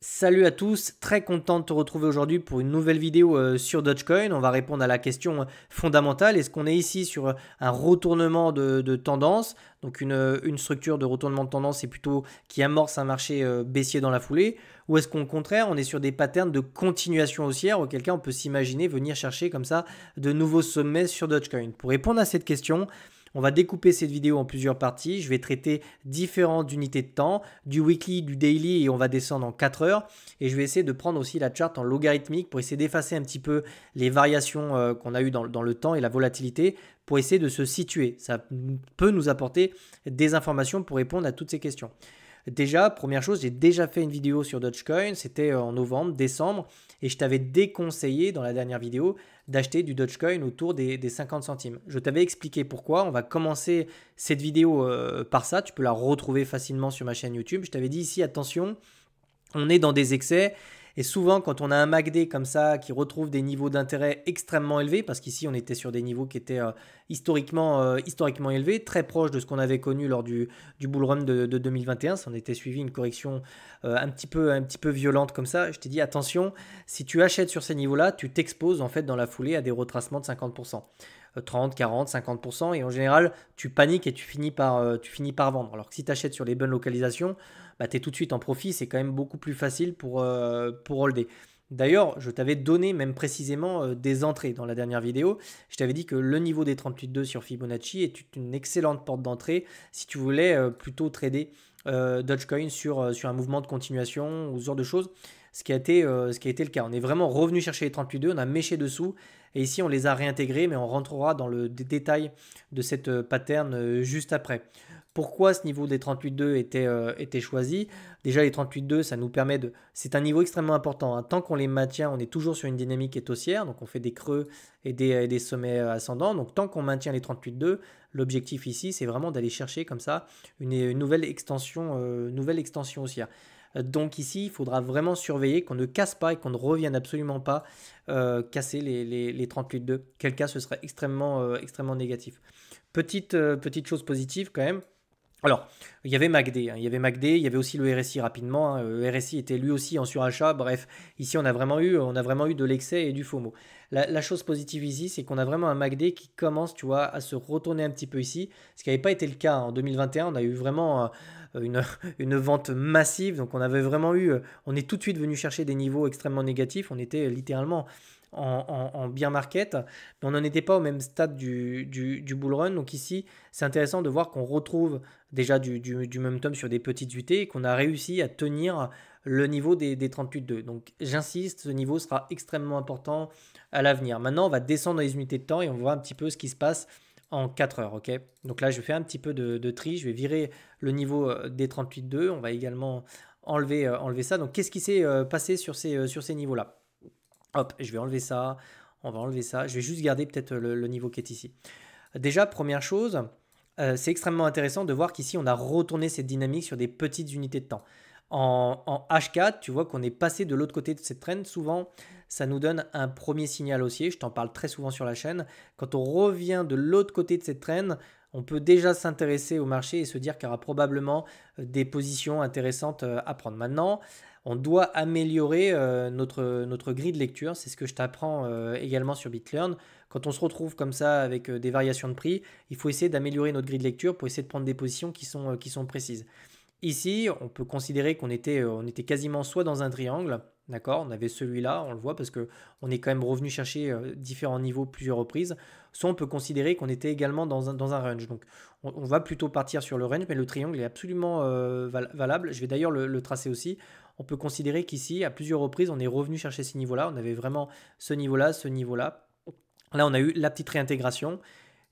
Salut à tous, très content de te retrouver aujourd'hui pour une nouvelle vidéo sur Dogecoin. On va répondre à la question fondamentale. Est-ce qu'on est ici sur un retournement de tendance? Donc une structure de retournement de tendance est plutôt qui amorce un marché baissier dans la foulée. Ou est-ce qu'au contraire on est sur des patterns de continuation haussière auquel cas on peut s'imaginer venir chercher comme ça de nouveaux sommets sur Dogecoin? Pour répondre à cette question, on va découper cette vidéo en plusieurs parties. Je vais traiter différentes unités de temps, du weekly, du daily et on va descendre en 4 heures. Et je vais essayer de prendre aussi la chart en logarithmique pour essayer d'effacer un petit peu les variations qu'on a eues dans le temps et la volatilité pour essayer de se situer. Ça peut nous apporter des informations pour répondre à toutes ces questions. Déjà, première chose, j'ai déjà fait une vidéo sur Dogecoin, c'était en novembre, décembre, et je t'avais déconseillé dans la dernière vidéo d'acheter du Dogecoin autour des 50 centimes. Je t'avais expliqué pourquoi, on va commencer cette vidéo par ça, tu peux la retrouver facilement sur ma chaîne YouTube. Je t'avais dit ici, attention, on est dans des excès. Et souvent, quand on a un MACD comme ça qui retrouve des niveaux d'intérêt extrêmement élevés, parce qu'ici on était sur des niveaux qui étaient historiquement élevés, très proches de ce qu'on avait connu lors du bull run de 2021, si on était suivi une correction un petit peu violente comme ça, je t'ai dit attention, si tu achètes sur ces niveaux-là, tu t'exposes en fait dans la foulée à des retracements de 50%. 30, 40, 50% et en général tu paniques et tu finis par vendre. Alors que si tu achètes sur les bonnes localisations, bah, tu es tout de suite en profit, c'est quand même beaucoup plus facile pour holder. D'ailleurs, je t'avais donné même précisément des entrées dans la dernière vidéo. Je t'avais dit que le niveau des 38,2 sur Fibonacci est une excellente porte d'entrée si tu voulais plutôt trader Dogecoin sur un mouvement de continuation ou ce genre de choses, ce qui a été le cas. On est vraiment revenu chercher les 38,2, on a méché dessous et ici on les a réintégrés, mais on rentrera dans le détail de cette pattern juste après. Pourquoi ce niveau des 38,2 était choisi? Déjà, les 38,2, ça nous permet de. C'est un niveau extrêmement important, hein. Tant qu'on les maintient, on est toujours sur une dynamique qui est haussière, donc on fait des creux et des sommets ascendants. Donc tant qu'on maintient les 38,2, l'objectif ici, c'est vraiment d'aller chercher comme ça une nouvelle extension haussière. Donc ici, il faudra vraiment surveiller qu'on ne casse pas et qu'on ne revienne absolument pas casser les 38,2. Quel cas, ce serait extrêmement négatif. Petite chose positive quand même. Alors, il y avait MACD, hein, il y avait aussi le RSI rapidement, hein, le RSI était lui aussi en surachat. Bref, ici on a vraiment eu de l'excès et du FOMO. La chose positive ici, c'est qu'on a vraiment un MACD qui commence, tu vois, à se retourner un petit peu ici, ce qui n'avait pas été le cas en 2021. On a eu vraiment une vente massive, donc on est tout de suite venu chercher des niveaux extrêmement négatifs. On était littéralement en bear market, mais on n'en était pas au même stade du bull run. Donc ici, c'est intéressant de voir qu'on retrouve déjà du momentum sur des petites UT et qu'on a réussi à tenir le niveau des 38,2. Donc j'insiste, ce niveau sera extrêmement important à l'avenir. Maintenant, on va descendre dans les unités de temps et on va voir un petit peu ce qui se passe en 4 heures. Ok, donc là, je vais faire un petit peu de tri. Je vais virer le niveau des 38,2. On va également enlever ça. Donc qu'est-ce qui s'est passé sur ces niveaux-là? Hop, je vais enlever ça. On va enlever ça. Je vais juste garder peut-être le niveau qui est ici. Déjà, première chose, c'est extrêmement intéressant de voir qu'ici, on a retourné cette dynamique sur des petites unités de temps. En H4, tu vois qu'on est passé de l'autre côté de cette trend. Souvent, ça nous donne un premier signal haussier. Je t'en parle très souvent sur la chaîne. Quand on revient de l'autre côté de cette trend, on peut déjà s'intéresser au marché et se dire qu'il y aura probablement des positions intéressantes à prendre. Maintenant, on doit améliorer notre grille de lecture. C'est ce que je t'apprends également sur BitLearn. Quand on se retrouve comme ça avec des variations de prix, il faut essayer d'améliorer notre grille de lecture pour essayer de prendre des positions qui sont précises. Ici, on peut considérer qu'on était quasiment soit dans un triangle, d'accord, on avait celui-là, on le voit parce qu'on est quand même revenu chercher différents niveaux plusieurs reprises, soit on peut considérer qu'on était également dans un range. Donc on va plutôt partir sur le range, mais le triangle est absolument valable. Je vais d'ailleurs le tracer aussi. On peut considérer qu'ici, à plusieurs reprises, on est revenu chercher ces niveaux-là. On avait vraiment ce niveau-là, ce niveau-là. Là, on a eu la petite réintégration.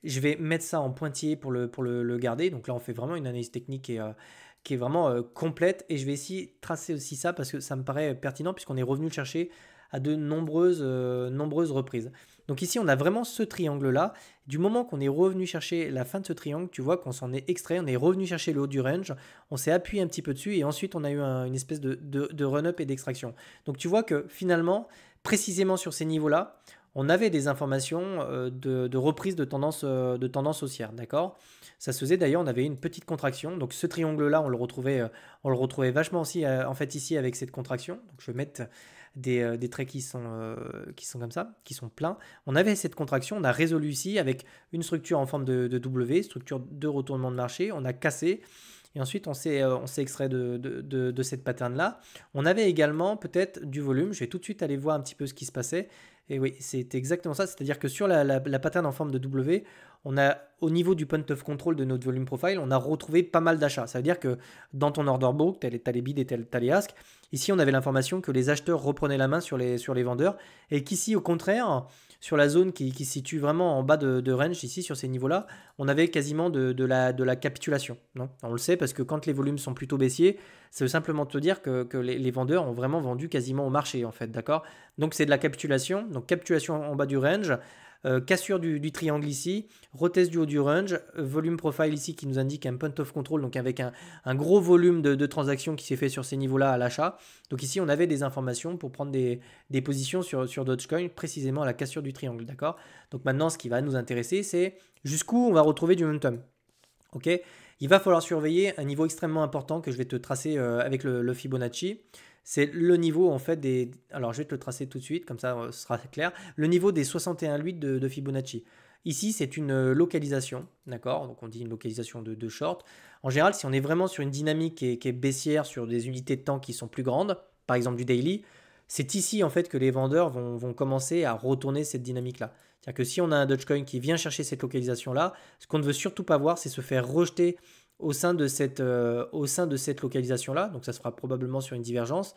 Je vais mettre ça en pointillé pour le garder. Donc là, on fait vraiment une analyse technique qui est vraiment complète. Et je vais essayer de tracer aussi ça parce que ça me paraît pertinent puisqu'on est revenu le chercher à de nombreuses reprises. Donc ici, on a vraiment ce triangle-là. Du moment qu'on est revenu chercher la fin de ce triangle, tu vois qu'on s'en est extrait, on est revenu chercher le haut du range, on s'est appuyé un petit peu dessus et ensuite on a eu une espèce de run-up et d'extraction. Donc tu vois que finalement, précisément sur ces niveaux-là, on avait des informations de reprise de tendance haussière, d'accord? Ça se faisait d'ailleurs, on avait une petite contraction. Donc ce triangle-là, on le retrouvait vachement aussi en fait ici avec cette contraction. Donc je vais mettre des traits qui sont comme ça, qui sont pleins. On avait cette contraction, on a résolu ici avec une structure en forme de W, structure de retournement de marché. On a cassé. Et ensuite, on s'est extrait de cette pattern-là. On avait également peut-être du volume. Je vais tout de suite aller voir un petit peu ce qui se passait. Et oui, c'est exactement ça. C'est-à-dire que sur la pattern en forme de W, on a, au niveau du point of control de notre volume profile, on a retrouvé pas mal d'achats. Ça veut dire que dans ton order book, tu as les bids et tu as les asks. Ici, on avait l'information que les acheteurs reprenaient la main sur les vendeurs. Et qu'ici, au contraire, sur la zone qui se situe vraiment en bas de range, ici, sur ces niveaux-là, on avait quasiment de la capitulation. Non, on le sait parce que quand les volumes sont plutôt baissiers, ça veut simplement te dire que les vendeurs ont vraiment vendu quasiment au marché, en fait, d'accord? Donc c'est de la capitulation, donc capitulation en bas du range, cassure du triangle ici, retest du haut du range, volume profile ici qui nous indique un point of control, donc avec un gros volume de transactions qui s'est fait sur ces niveaux-là à l'achat. Donc ici on avait des informations pour prendre des positions sur Dogecoin, précisément à la cassure du triangle, d'accord? Donc maintenant ce qui va nous intéresser c'est jusqu'où on va retrouver du momentum. Ok, il va falloir surveiller un niveau extrêmement important que je vais te tracer avec le Fibonacci. C'est le niveau en fait des... Alors je vais te le tracer tout de suite, comme ça ce sera clair. Le niveau des 61,8 de Fibonacci. Ici c'est une localisation, d'accord? Donc on dit une localisation de short. En général, si on est vraiment sur une dynamique qui est baissière, sur des unités de temps qui sont plus grandes, par exemple du daily, c'est ici en fait que les vendeurs vont commencer à retourner cette dynamique-là. C'est-à-dire que si on a un Dogecoin qui vient chercher cette localisation-là, ce qu'on ne veut surtout pas voir, c'est se faire rejeter au sein de cette localisation-là. Donc ça se fera probablement sur une divergence,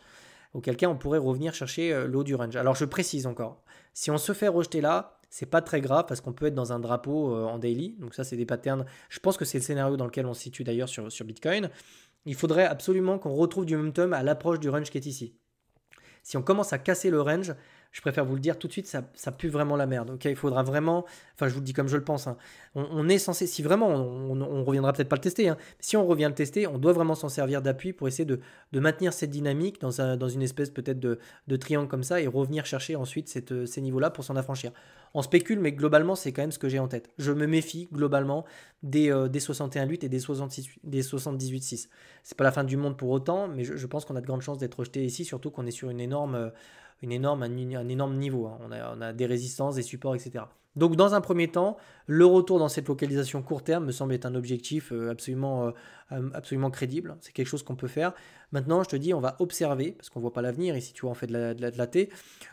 auquel cas on pourrait revenir chercher le haut du range. Alors je précise encore, si on se fait rejeter là, c'est pas très grave parce qu'on peut être dans un drapeau en daily. Donc ça c'est des patterns. Je pense que c'est le scénario dans lequel on se situe d'ailleurs sur Bitcoin. Il faudrait absolument qu'on retrouve du momentum à l'approche du range qui est ici. Si on commence à casser le range, je préfère vous le dire tout de suite, ça pue vraiment la merde. Ok, il faudra vraiment, enfin je vous le dis comme je le pense, hein, on est censé, si vraiment, on reviendra peut-être pas le tester, hein, si on revient le tester, on doit vraiment s'en servir d'appui pour essayer de maintenir cette dynamique dans une espèce peut-être de triangle comme ça et revenir chercher ensuite ces niveaux-là pour s'en affranchir. On spécule, mais globalement, c'est quand même ce que j'ai en tête. Je me méfie globalement des 61,8 et des 78,6. C'est pas la fin du monde pour autant, mais je pense qu'on a de grandes chances d'être rejeté ici, surtout qu'on est sur un énorme niveau. Hein. On a des résistances, des supports, etc. Donc dans un premier temps, le retour dans cette localisation court terme me semble être un objectif absolument crédible. C'est quelque chose qu'on peut faire. Maintenant, je te dis, on va observer, parce qu'on ne voit pas l'avenir, ici tu vois on fait de la T,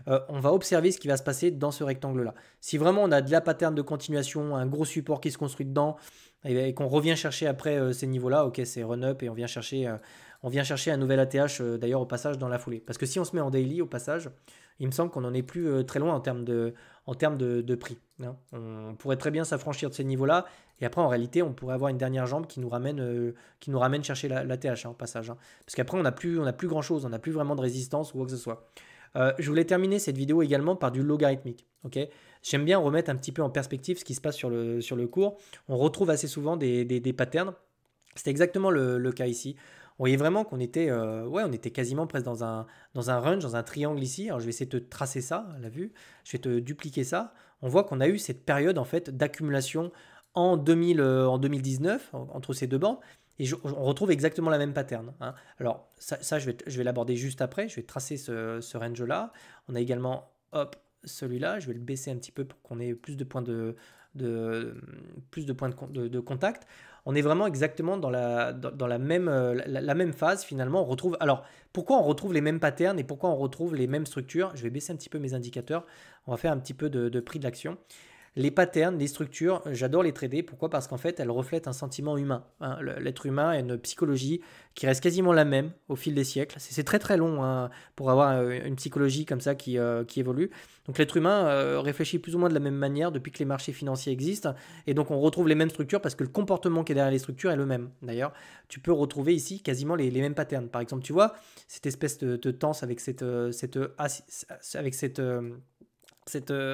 on va observer ce qui va se passer dans ce rectangle-là. Si vraiment on a de la pattern de continuation, un gros support qui se construit dedans, et qu'on revient chercher après ces niveaux-là, ok, c'est run-up et on vient chercher un nouvel ATH d'ailleurs au passage dans la foulée. Parce que si on se met en daily au passage, il me semble qu'on n'en est plus très loin en termes de prix. Hein. On pourrait très bien s'affranchir de ces niveaux-là et après en réalité on pourrait avoir une dernière jambe qui nous ramène chercher l'ATH au passage. Hein. Parce qu'après on n'a plus grand-chose, on n'a plus vraiment de résistance ou quoi que ce soit. Je voulais terminer cette vidéo également par du logarithmique. Okay, j'aime bien remettre un petit peu en perspective ce qui se passe sur le cours. On retrouve assez souvent des patterns. C'était exactement le cas ici. On voyait vraiment qu'on était, on était quasiment presque dans un range, dans un triangle ici. Alors je vais essayer de te tracer ça à la vue. Je vais te dupliquer ça. On voit qu'on a eu cette période en fait d'accumulation en 2019 entre ces deux bancs. Et on retrouve exactement la même pattern. Hein. Alors ça je vais l'aborder juste après. Je vais tracer ce range-là. On a également, hop, celui-là. Je vais le baisser un petit peu pour qu'on ait plus de points de contact. On est vraiment exactement dans la même phase finalement. On retrouve, alors pourquoi on retrouve les mêmes patterns et pourquoi on retrouve les mêmes structures? Je vais baisser un petit peu mes indicateurs. On va faire un petit peu de prix de l'action. Les patterns, les structures, j'adore les trader. Pourquoi? Parce qu'en fait, elles reflètent un sentiment humain. Hein. L'être humain a une psychologie qui reste quasiment la même au fil des siècles. C'est très très long hein, pour avoir une psychologie comme ça qui évolue. Donc l'être humain réfléchit plus ou moins de la même manière depuis que les marchés financiers existent. Et donc on retrouve les mêmes structures parce que le comportement qui est derrière les structures est le même. D'ailleurs, tu peux retrouver ici quasiment les mêmes patterns. Par exemple, tu vois, cette espèce de tense avec cette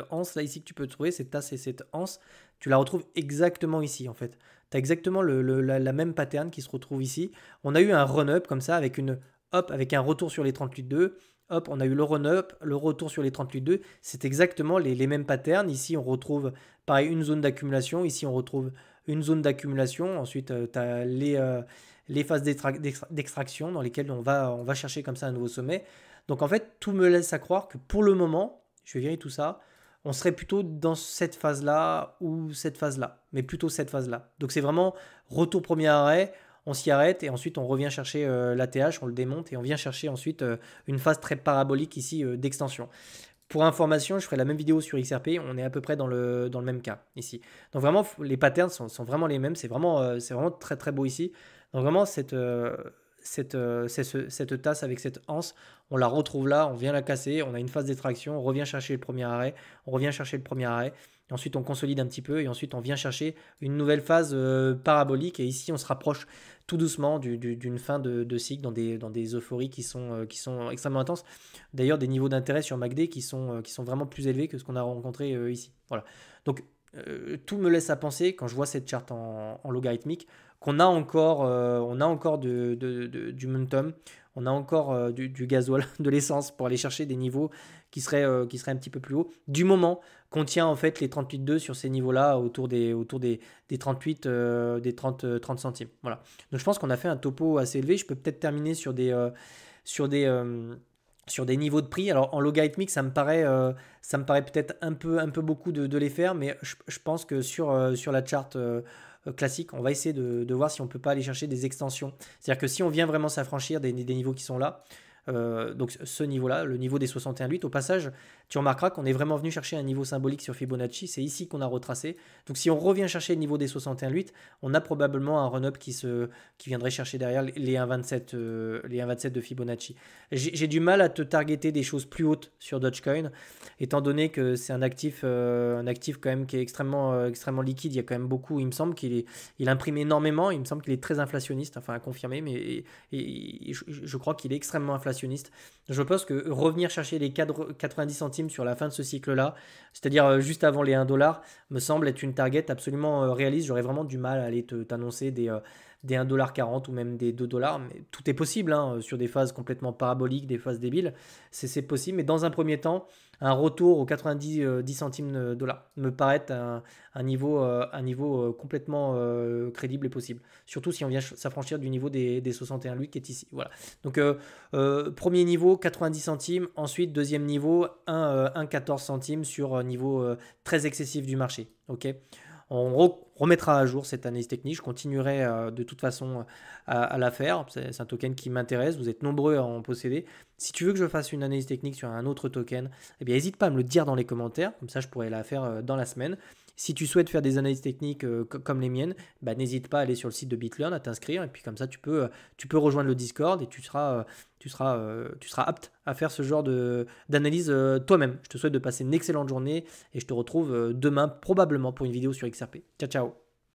anse là ici que tu peux trouver, cette tasse et cette anse, tu la retrouves exactement ici en fait. Tu as exactement la même pattern qui se retrouve ici. On a eu un run-up comme ça avec une hop, avec un retour sur les 38,2. Hop, on a eu le run-up, le retour sur les 38,2. C'est exactement les mêmes patterns. Ici, on retrouve pareil une zone d'accumulation. Ici, on retrouve une zone d'accumulation. Ensuite, tu as les phases d'extraction dans lesquelles on va chercher comme ça un nouveau sommet. Donc en fait, tout me laisse à croire que pour le moment, je vais vérifier tout ça, on serait plutôt dans cette phase-là ou cette phase-là, mais plutôt cette phase-là. Donc c'est vraiment retour premier arrêt, on s'y arrête et ensuite on revient chercher l'ATH, on le démonte et on vient chercher ensuite une phase très parabolique ici d'extension. Pour information, je ferai la même vidéo sur XRP, on est à peu près dans le même cas ici. Donc vraiment, les patterns sont vraiment les mêmes, c'est vraiment très très beau ici. Donc vraiment, cette tasse avec cette anse, on la retrouve là, on vient la casser, on a une phase d'extraction, on revient chercher le premier arrêt, et ensuite on consolide un petit peu, et ensuite on vient chercher une nouvelle phase parabolique, et ici on se rapproche tout doucement d'une fin de cycle dans des euphories qui sont extrêmement intenses. D'ailleurs, des niveaux d'intérêt sur MACD qui sont vraiment plus élevés que ce qu'on a rencontré ici. Voilà. Donc, tout me laisse à penser, quand je vois cette charte en logarithmique, qu'on a encore du momentum, on a encore du gasoil, de l'essence pour aller chercher des niveaux qui seraient un petit peu plus hauts. Du moment qu'on tient en fait les 38,2 sur ces niveaux-là, autour des 38, des 30 centimes. Voilà. Donc je pense qu'on a fait un topo assez élevé. Je peux peut-être terminer sur des niveaux de prix. Alors en logarithmique, ça me paraît peut-être un peu beaucoup de les faire, mais je pense que sur la charte classique, on va essayer de voir si on ne peut pas aller chercher des extensions. C'est-à-dire que si on vient vraiment s'affranchir des niveaux qui sont là, donc ce niveau-là, le niveau des 61,8, au passage, tu remarqueras qu'on est vraiment venu chercher un niveau symbolique sur Fibonacci, c'est ici qu'on a retracé. Donc si on revient chercher le niveau des 61,8, on a probablement un run-up qui viendrait chercher derrière les 1,27 de Fibonacci. J'ai du mal à te targeter des choses plus hautes sur Dogecoin, étant donné que c'est un actif quand même qui est extrêmement liquide. Il y a quand même beaucoup, il me semble qu'il imprime énormément, il me semble qu'il est très inflationniste, enfin à confirmer, mais je crois qu'il est extrêmement inflationniste. Je pense que revenir chercher les 90 centimes sur la fin de ce cycle-là, c'est-à-dire juste avant les 1 $, me semble être une target absolument réaliste. J'aurais vraiment du mal à aller t'annoncer des 1,40 $ ou même des 2 $, mais tout est possible hein, sur des phases complètement paraboliques, des phases débiles, c'est possible, mais dans un premier temps, un retour aux 90 centimes de dollars me paraît un niveau complètement crédible et possible. Surtout si on vient s'affranchir du niveau des 61,8 qui est ici. Voilà. Donc premier niveau 90 centimes, ensuite deuxième niveau 1,14 centimes sur niveau très excessif du marché. Ok. On remettra à jour cette analyse technique. Je continuerai de toute façon à la faire. C'est un token qui m'intéresse. Vous êtes nombreux à en posséder. Si tu veux que je fasse une analyse technique sur un autre token, eh bien, n'hésite pas à me le dire dans les commentaires. Comme ça, je pourrais la faire dans la semaine. Si tu souhaites faire des analyses techniques comme les miennes, bah, n'hésite pas à aller sur le site de BitLearn, à t'inscrire. Et puis comme ça, tu peux rejoindre le Discord et tu seras apte à faire ce genre d'analyse toi-même. Je te souhaite de passer une excellente journée et je te retrouve demain probablement pour une vidéo sur XRP. Ciao, ciao.